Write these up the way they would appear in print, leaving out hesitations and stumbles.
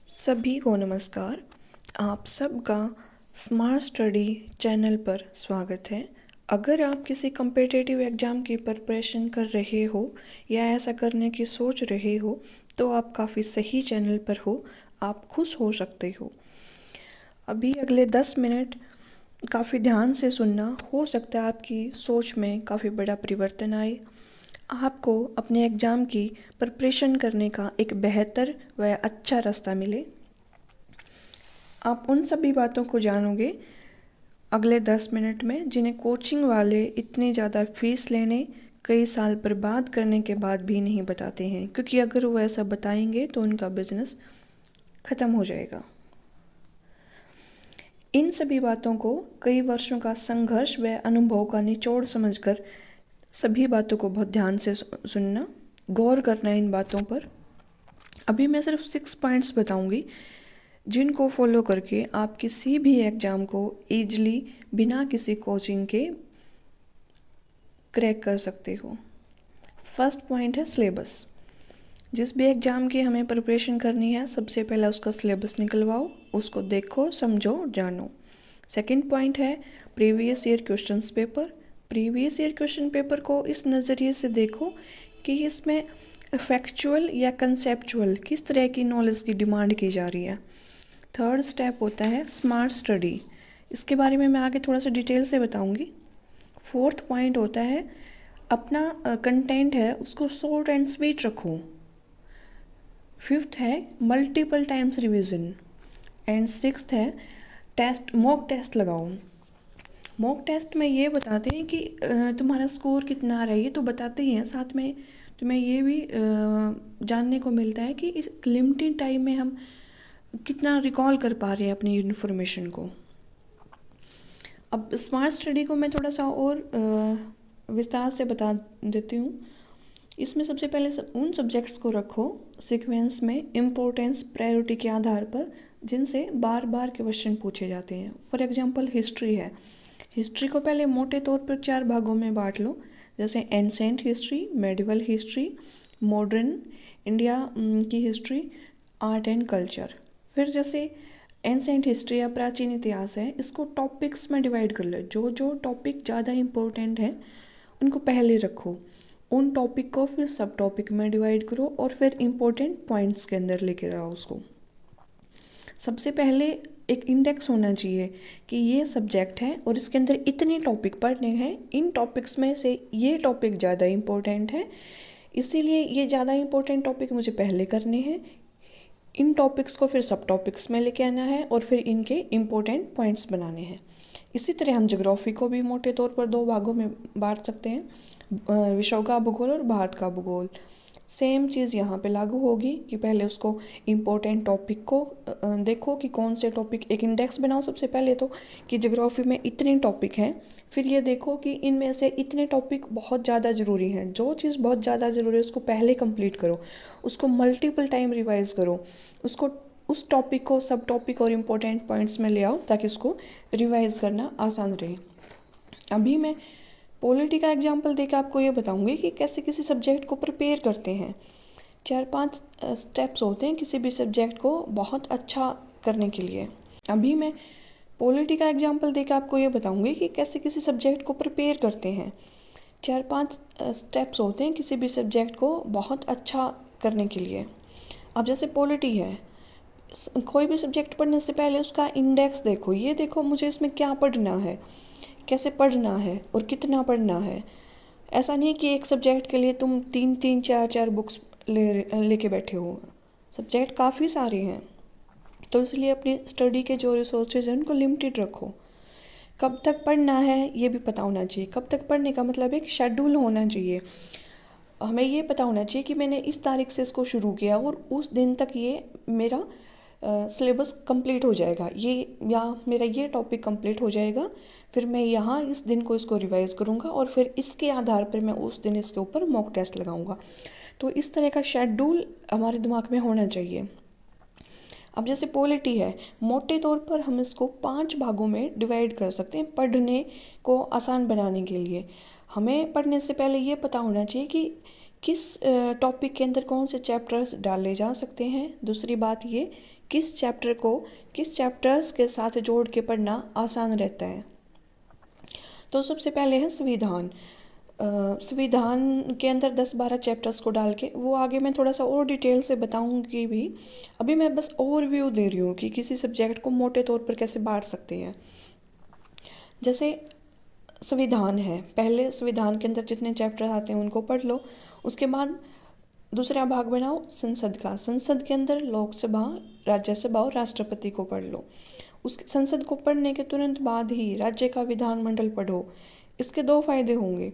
सभी को नमस्कार। आप सबका स्मार्ट स्टडी चैनल पर स्वागत है। अगर आप किसी कम्पिटिटिव एग्ज़ाम की प्रिपरेशन कर रहे हो या ऐसा करने की सोच रहे हो तो आप काफ़ी सही चैनल पर हो। आप खुश हो सकते हो। अभी अगले 10 मिनट काफ़ी ध्यान से सुनना, हो सकता है आपकी सोच में काफ़ी बड़ा परिवर्तन आए। आपको अपने एग्ज़ाम की प्रिपरेशन करने का एक बेहतर व अच्छा रास्ता मिले। आप उन सभी बातों को जानोगे अगले 10 मिनट में जिन्हें कोचिंग वाले इतनी ज़्यादा फीस लेने, कई साल बर्बाद करने के बाद भी नहीं बताते हैं, क्योंकि अगर वो ऐसा बताएंगे तो उनका बिजनेस ख़त्म हो जाएगा। इन सभी बातों को कई वर्षों का संघर्ष व अनुभव का निचोड़ समझकर सभी बातों को बहुत ध्यान से सुनना, गौर करना इन बातों पर। अभी मैं सिर्फ 6 पॉइंट्स बताऊंगी जिनको फॉलो करके आप किसी भी एग्ज़ाम को ईजिली बिना किसी कोचिंग के क्रैक कर सकते हो। फर्स्ट पॉइंट है सिलेबस। जिस भी एग्ज़ाम की हमें प्रिपरेशन करनी है, सबसे पहले उसका सिलेबस निकलवाओ, उसको देखो, समझो, जानो। सेकंड पॉइंट है previous year questions paper. Previous year question paper को इस नज़रिए से देखो कि इसमें फैक्चुअल या कंसेप्चुअल किस तरह की नॉलेज की डिमांड की जा रही है। थर्ड स्टेप होता है स्मार्ट स्टडी। इसके बारे में मैं आगे थोड़ा सा डिटेल से बताऊंगी। फोर्थ पॉइंट होता है अपना कंटेंट है उसको शॉर्ट एंड स्वीट रखो। फिफ्थ है multiple times revision. And sixth है मॉक टेस्ट लगाओ। मॉक टेस्ट में ये बताते हैं कि तुम्हारा स्कोर कितना आ रहा है, ये तो बताते ही हैं, साथ में तुम्हें ये भी जानने को मिलता है कि इस लिमिटेड टाइम में हम कितना रिकॉल कर पा रहे हैं अपनी इन्फॉर्मेशन को। अब स्मार्ट स्टडी को मैं थोड़ा सा और विस्तार से बता देती हूँ। इसमें सबसे पहले उन सब्जेक्ट्स को रखो सीक्वेंस में, इम्पोर्टेंस प्रायोरिटी के आधार पर, जिनसे बार बार क्वेश्चन पूछे जाते हैं। फॉर एग्जांपल हिस्ट्री है। हिस्ट्री को पहले मोटे तौर पर 4 भागों में बांट लो, जैसे ancient history, medieval history, modern India की हिस्ट्री, आर्ट एंड कल्चर। फिर जैसे एंसेंट हिस्ट्री या प्राचीन इतिहास है, इसको टॉपिक्स में डिवाइड कर लो। जो जो टॉपिक ज़्यादा इम्पोर्टेंट है उनको पहले रखो, उन टॉपिक को फिर सब टॉपिक में डिवाइड करो और फिर इम्पोर्टेंट पॉइंट्स के अंदर लेके आओ उसको। सबसे पहले एक इंडेक्स होना चाहिए कि ये सब्जेक्ट है और इसके अंदर इतने टॉपिक पढ़ने हैं, इन टॉपिक्स में से ये टॉपिक ज़्यादा इम्पोर्टेंट है, इसीलिए ये ज़्यादा इम्पोर्टेंट टॉपिक मुझे पहले करने हैं। इन टॉपिक्स को फिर सब टॉपिक्स में लेके आना है और फिर इनके इम्पोर्टेंट पॉइंट्स बनाने हैं। इसी तरह हम ज्योग्राफी को भी मोटे तौर पर 2 भागों में बांट सकते हैं, विश्व का भूगोल और भारत का भूगोल। सेम चीज़ यहाँ पे लागू होगी कि पहले उसको इम्पोर्टेंट टॉपिक को देखो कि कौन से टॉपिक, एक इंडेक्स बनाओ सबसे पहले तो कि ज्योग्राफी में इतने टॉपिक हैं। फिर ये देखो कि इनमें से इतने टॉपिक बहुत ज़्यादा ज़रूरी हैं। जो चीज़ बहुत ज़्यादा ज़रूरी है उसको पहले कंप्लीट करो, उसको मल्टीपल टाइम रिवाइज करो, उसको उस टॉपिक को सब टॉपिक और इम्पोर्टेंट पॉइंट्स में ले आओ ताकि उसको रिवाइज करना आसान रहे। अभी मैं पॉलिटी का एग्जाम्पल देकर आपको ये बताऊंगी कि कैसे किसी सब्जेक्ट को प्रिपेयर करते हैं। 4-5 स्टेप्स होते हैं किसी भी सब्जेक्ट को बहुत अच्छा करने के लिए। अभी मैं पॉलिटी का एग्जाम्पल देकर आपको ये बताऊंगी कि कैसे किसी सब्जेक्ट को प्रिपेयर करते हैं। 4-5 स्टेप्स होते हैं किसी भी सब्जेक्ट को बहुत अच्छा करने के लिए। अब जैसे पॉलिटी है, कोई भी सब्जेक्ट पढ़ने से पहले उसका इंडेक्स देखो। ये देखो मुझे इसमें क्या पढ़ना है, कैसे पढ़ना है और कितना पढ़ना है। ऐसा नहीं कि एक सब्जेक्ट के लिए तुम 3-3 4-4 बुक्स लेके बैठे हो। सब्जेक्ट काफ़ी सारे हैं, तो इसलिए अपनी स्टडी के जो रिसोर्सेज हैं उनको लिमिटेड रखो। कब तक पढ़ना है ये भी पता होना चाहिए। कब तक पढ़ने का मतलब एक शेड्यूल होना चाहिए। हमें ये पता होना चाहिए कि मैंने इस तारीख से इसको शुरू किया और उस दिन तक ये मेरा सिलेबस कंप्लीट हो जाएगा, ये या मेरा ये टॉपिक कंप्लीट हो जाएगा। फिर मैं यहाँ इस दिन को इसको रिवाइज़ करूँगा और फिर इसके आधार पर मैं उस दिन इसके ऊपर मॉक टेस्ट लगाऊंगा। तो इस तरह का शेड्यूल हमारे दिमाग में होना चाहिए। अब जैसे पॉलिटी है, मोटे तौर पर हम इसको 5 भागों में डिवाइड कर सकते हैं पढ़ने को आसान बनाने के लिए। हमें पढ़ने से पहले ये पता होना चाहिए कि किस टॉपिक के अंदर कौन से चैप्टर्स डाले जा सकते हैं। दूसरी बात ये, किस चैप्टर को किस चैप्टर्स के साथ जोड़ के पढ़ना आसान रहता है। तो सबसे पहले है संविधान। संविधान के अंदर 10-12 चैप्टर्स को डाल के, वो आगे मैं थोड़ा सा और डिटेल से बताऊंगी भी। अभी मैं बस ओवरव्यू दे रही हूँ कि किसी सब्जेक्ट को मोटे तौर पर कैसे बांट सकते हैं। जैसे संविधान है, पहले संविधान के अंदर जितने चैप्टर आते हैं उनको पढ़ लो। उसके बाद दूसरा भाग बनाओ संसद का। संसद के अंदर लोकसभा, राज्यसभा और राष्ट्रपति को पढ़ लो। उस संसद को पढ़ने के तुरंत बाद ही राज्य का विधानमंडल पढ़ो। इसके दो फायदे होंगे।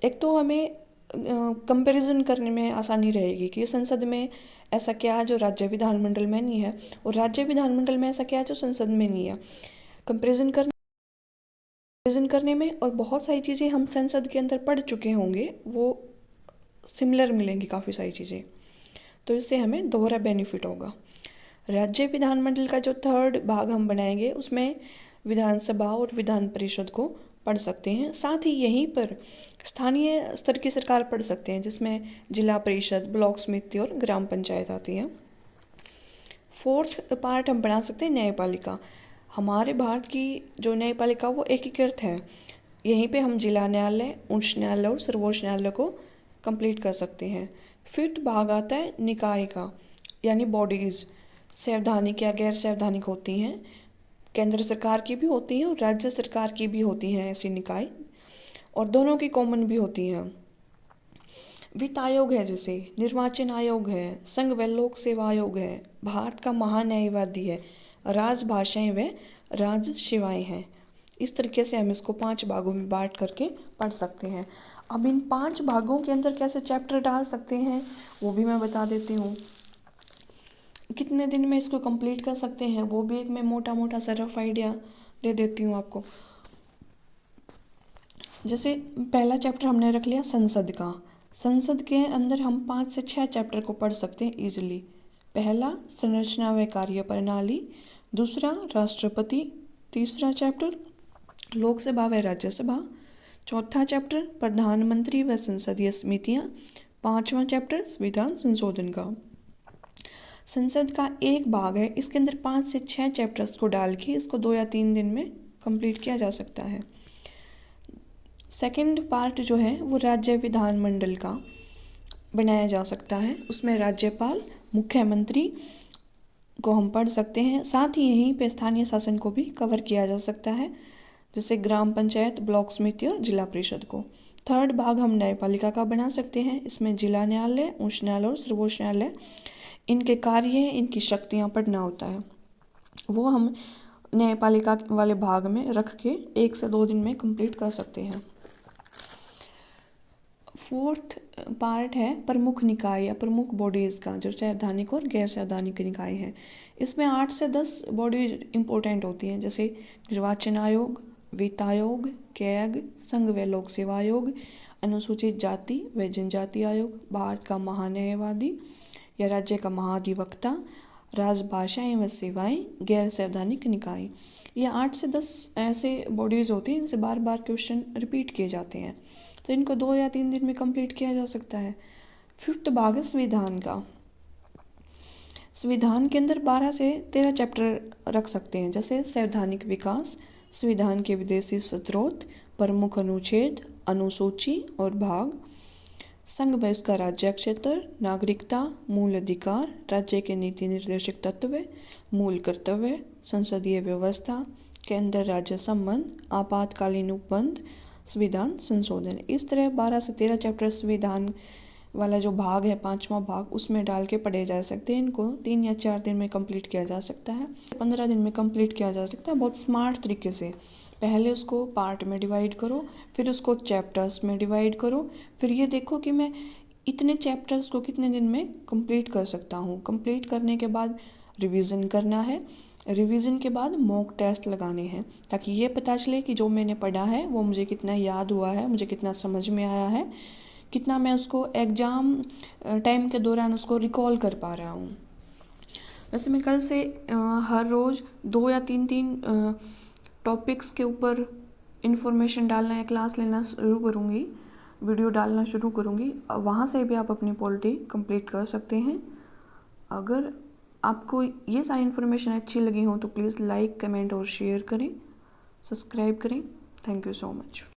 एक तो हमें कंपैरिजन करने में आसानी रहेगी कि संसद में ऐसा क्या है जो राज्य विधानमंडल में नहीं है, और राज्य विधानमंडल में ऐसा क्या है जो संसद में नहीं है। कंपैरिजन करने में, और बहुत सारी चीज़ें हम संसद के अंदर पढ़ चुके होंगे, वो सिमिलर मिलेंगी काफ़ी सारी चीज़ें, तो इससे हमें दोहरा बेनिफिट होगा। राज्य विधानमंडल का जो थर्ड भाग हम बनाएंगे उसमें विधानसभा और विधान परिषद को पढ़ सकते हैं। साथ ही यहीं पर स्थानीय स्तर की सरकार पढ़ सकते हैं, जिसमें जिला परिषद, ब्लॉक समिति और ग्राम पंचायत आती है। फोर्थ पार्ट हम बना सकते हैं न्यायपालिका। हमारे भारत की जो न्यायपालिका वो एकीकृत है। यहीं पे हम जिला न्यायालय, उच्च न्यायालय और सर्वोच्च न्यायालय को कंप्लीट कर सकते हैं। फिफ्थ भाग आता है निकाय का, यानी बॉडीज़। संवैधानिक या गैर संवैधानिक होती हैं, केंद्र सरकार की भी होती हैं और राज्य सरकार की भी होती हैं ऐसी निकाय, और दोनों की कॉमन भी होती हैं। वित्त आयोग है, जैसे निर्वाचन आयोग है, संघ व लोक सेवा आयोग है, भारत का महान्यायवादी है, राजभाषाएं व राज सेवाएं हैं। इस तरीके से हम इसको 5 भागों में बांट करके पढ़ सकते हैं। अब इन 5 भागों के अंदर कैसे चैप्टर डाल सकते हैं वो भी मैं बता देती हूँ। कितने दिन में इसको कंप्लीट कर सकते हैं वो भी एक मैं मोटा मोटा सा रफ आइडिया दे देती हूँ आपको। जैसे पहला चैप्टर हमने रख लिया संसद का। संसद के अंदर हम 5 से 6 चैप्टर को पढ़ सकते हैं इजीली। पहला संरचना व कार्य प्रणाली, दूसरा राष्ट्रपति, तीसरा चैप्टर लोकसभा व राज्यसभा, चौथा चैप्टर प्रधानमंत्री व संसदीय समितियाँ, पांचवा चैप्टर संविधान संशोधन का। संसद का एक भाग है, इसके अंदर 5 से 6 चैप्टर्स को डाल के इसको 2 या 3 दिन में कंप्लीट किया जा सकता है। सेकंड पार्ट जो है वो राज्य विधानमंडल का बनाया जा सकता है। उसमें राज्यपाल, मुख्यमंत्री को हम पढ़ सकते हैं। साथ ही यहीं पे स्थानीय शासन को भी कवर किया जा सकता है, जैसे ग्राम पंचायत, ब्लॉक समिति और जिला परिषद को। थर्ड भाग हम न्यायपालिका का बना सकते हैं। इसमें जिला न्यायालय, उच्च न्यायालय और सर्वोच्च न्यायालय, इनके कार्य, इनकी शक्तियाँ पढ़ना होता है। वो हम न्यायपालिका वाले भाग में रख के 1 से 2 दिन में कंप्लीट कर सकते हैं। फोर्थ पार्ट है प्रमुख निकाय या प्रमुख बॉडीज़ का, जो संवैधानिक और गैर संवैधानिक निकाय है। इसमें 8 से 10 बॉडीज इंपॉर्टेंट होती हैं, जैसे निर्वाचन आयोग, वित्त आयोग, कैग, संघ व लोक सेवा आयोग, अनुसूचित जाति व जनजाति आयोग, भारत का महान्यायवादी या राज्य का महाधिवक्ता, राजभाषाएं व सेवाएं, गैर संवैधानिक निकाय। ये 8 से 10 ऐसे बॉडीज़ होती हैं जिनसे बार बार क्वेश्चन रिपीट किए जाते हैं, तो इनको 2 या 3 दिन में कंप्लीट किया जा सकता है। फिफ्थ भाग है संविधान का। संविधान के अंदर 12 से 13 चैप्टर रख सकते हैं, जैसे संवैधानिक विकास, संविधान के विदेशी स्रोत, प्रमुख अनुच्छेद, अनुसूची और भाग, संघ व उसका राज्य क्षेत्र, नागरिकता, मूल अधिकार, राज्य के नीति निर्देशक तत्व, मूल कर्तव्य, संसदीय व्यवस्था, केंद्र राज्य संबंध, आपातकालीन उपबंध, संविधान संशोधन। इस तरह 12 से 13 चैप्टर संविधान वाला जो भाग है, 5वां भाग, उसमें डाल के पढ़े जा सकते हैं। इनको 3 या 4 दिन में कंप्लीट किया जा सकता है, 15 दिन में कंप्लीट किया जा सकता है, बहुत स्मार्ट तरीके से। पहले उसको पार्ट में डिवाइड करो, फिर उसको चैप्टर्स में डिवाइड करो, फिर ये देखो कि मैं इतने चैप्टर्स को कितने दिन में कंप्लीट कर सकता हूँ। कंप्लीट करने के बाद रिवीजन करना है, रिवीजन के बाद मॉक टेस्ट लगाने हैं, ताकि ये पता चले कि जो मैंने पढ़ा है वो मुझे कितना याद हुआ है, मुझे कितना समझ में आया है, कितना मैं उसको एग्ज़ाम टाइम के दौरान उसको रिकॉल कर पा रहा हूँ। वैसे मैं कल से हर रोज़ 2 या 3 टॉपिक्स के ऊपर इन्फॉर्मेशन डालना या क्लास लेना शुरू करूँगी, वीडियो डालना शुरू करूँगी, वहाँ से भी आप अपनी पॉलिटी कंप्लीट कर सकते हैं। अगर आपको ये सारी इन्फॉर्मेशन अच्छी लगी हो तो प्लीज़ लाइक, कमेंट और शेयर करें, सब्सक्राइब करें। Thank you so much.